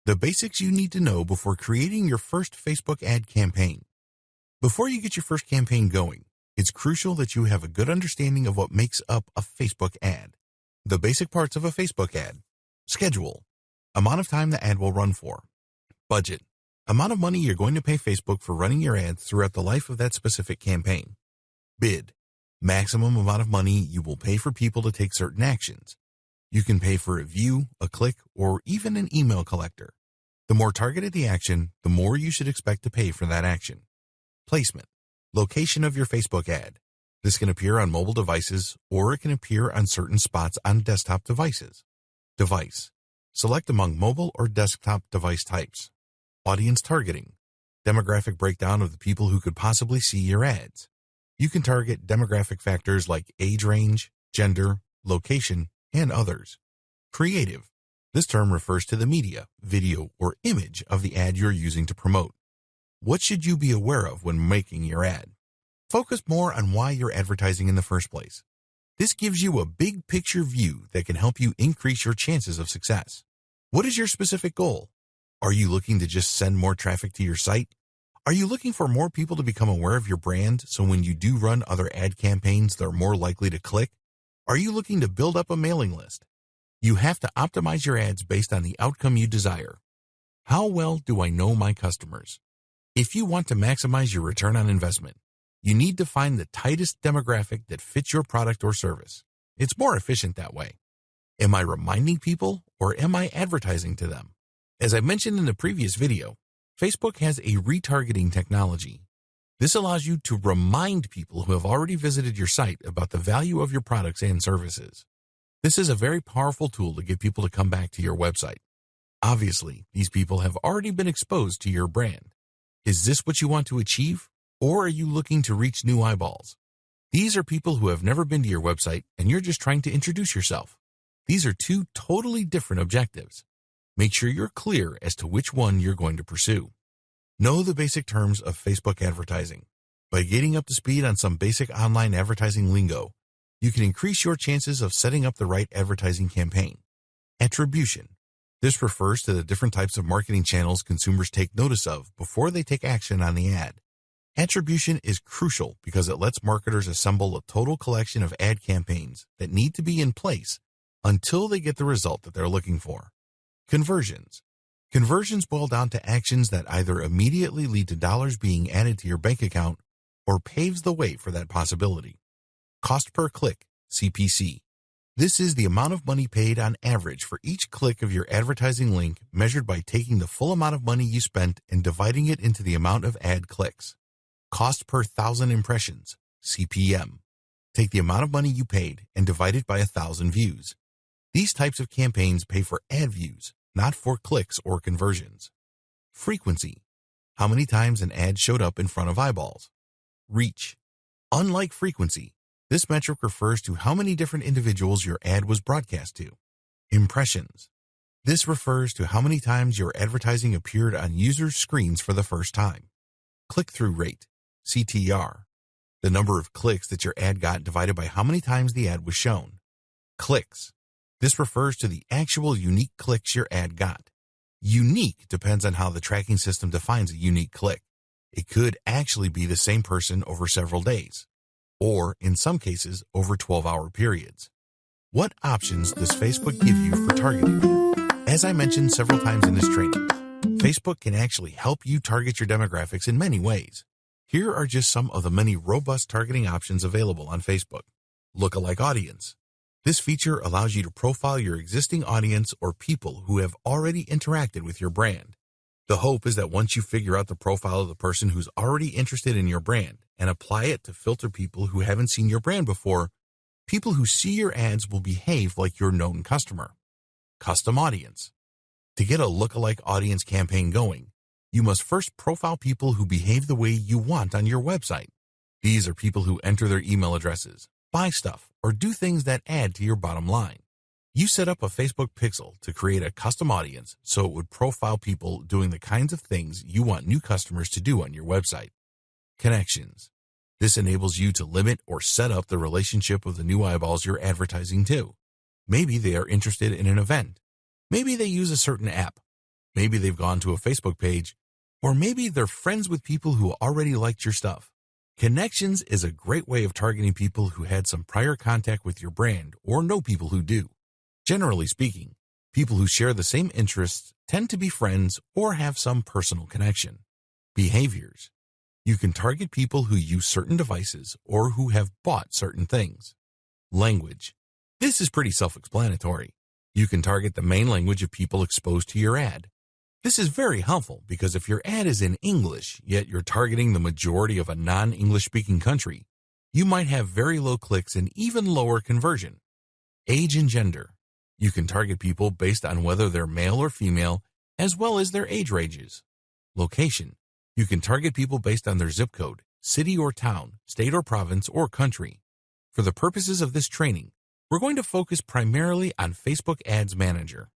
The basics you need to know before creating your first Facebook ad campaign. Before you get your first campaign going, it's crucial that you have a good understanding of what makes up a Facebook ad. The basic parts of a Facebook ad: schedule, amount of time the ad will run for; budget, amount of money you're going to pay Facebook for running your ads throughout the life of that specific campaign; bid, maximum amount of money you will pay for people to take certain actions. You can pay for a view, a click, or even an email collector. The more targeted the action, the more you should expect to pay for that action. Placement, location of your Facebook ad. This can appear on mobile devices, or it can appear on certain spots on desktop devices. Device, select among mobile or desktop device types. Audience targeting, demographic breakdown of the people who could possibly see your ads. You can target demographic factors like age range, gender, location, and others. Creative, this term refers to the media, video, or image of the ad you're using to promote. What should you be aware of when making your ad? Focus more on why you're advertising in the first place. This gives you a big picture view that can help you increase your chances of success. What is your specific goal? Are you looking to just send more traffic to your site? Are you looking for more people to become aware of your brand so when you do run other ad campaigns, they're more likely to click? Are you looking to build up a mailing list? You have to optimize your ads based on the outcome you desire. How well do I know my customers? If you want to maximize your return on investment, you need to find the tightest demographic that fits your product or service. It's more efficient that way. Am I reminding people, or am I advertising to them? As I mentioned in the previous video, Facebook has a retargeting technology. This allows you to remind people who have already visited your site about the value of your products and services. This is a very powerful tool to get people to come back to your website. Obviously, these people have already been exposed to your brand. Is this what you want to achieve, or are you looking to reach new eyeballs? These are people who have never been to your website and you're just trying to introduce yourself. These are two totally different objectives. Make sure you're clear as to which one you're going to pursue. Know the basic terms of Facebook advertising. By getting up to speed on some basic online advertising lingo, you can increase your chances of setting up the right advertising campaign. Attribution. This refers to the different types of marketing channels consumers take notice of before they take action on the ad. Attribution is crucial because it lets marketers assemble a total collection of ad campaigns that need to be in place until they get the result that they're looking for. Conversions. Conversions boil down to actions that either immediately lead to dollars being added to your bank account or paves the way for that possibility. Cost per click, CPC. This is the amount of money paid on average for each click of your advertising link measured by taking the full amount of money you spent and dividing it into the amount of ad clicks. Cost per 1,000 impressions, CPM. Take the amount of money you paid and divide it by 1,000 views. These types of campaigns pay for ad views, not for clicks or conversions. Frequency. How many times an ad showed up in front of eyeballs. Reach. Unlike frequency, this metric refers to how many different individuals your ad was broadcast to. Impressions. This refers to how many times your advertising appeared on users' screens for the first time. Click-through rate, CTR. The number of clicks that your ad got divided by how many times the ad was shown. Clicks. This refers to the actual unique clicks your ad got. Unique depends on how the tracking system defines a unique click. It could actually be the same person over several days, or in some cases, over 12-hour periods. What options does Facebook give you for targeting? As I mentioned several times in this training, Facebook can actually help you target your demographics in many ways. Here are just some of the many robust targeting options available on Facebook. Lookalike audience. This feature allows you to profile your existing audience or people who have already interacted with your brand. The hope is that once you figure out the profile of the person who's already interested in your brand and apply it to filter people who haven't seen your brand before, people who see your ads will behave like your known customer. Custom audience. To get a lookalike audience campaign going, you must first profile people who behave the way you want on your website. These are people who enter their email addresses, buy stuff, or do things that add to your bottom line. You set up a Facebook pixel to create a custom audience so it would profile people doing the kinds of things you want new customers to do on your website. Connections. This enables you to limit or set up the relationship of the new eyeballs you're advertising to. Maybe they are interested in an event. Maybe they use a certain app. Maybe they've gone to a Facebook page. Or maybe they're friends with people who already liked your stuff. Connections is a great way of targeting people who had some prior contact with your brand or know people who do. Generally speaking, people who share the same interests tend to be friends or have some personal connection. Behaviors. You can target people who use certain devices or who have bought certain things. Language. This is pretty self-explanatory. You can target the main language of people exposed to your ad. This is very helpful because if your ad is in English, yet you're targeting the majority of a non-English speaking country, you might have very low clicks and even lower conversion. Age and gender. You can target people based on whether they're male or female, as well as their age ranges. Location. You can target people based on their zip code, city or town, state or province, or country. For the purposes of this training, we're going to focus primarily on Facebook Ads Manager.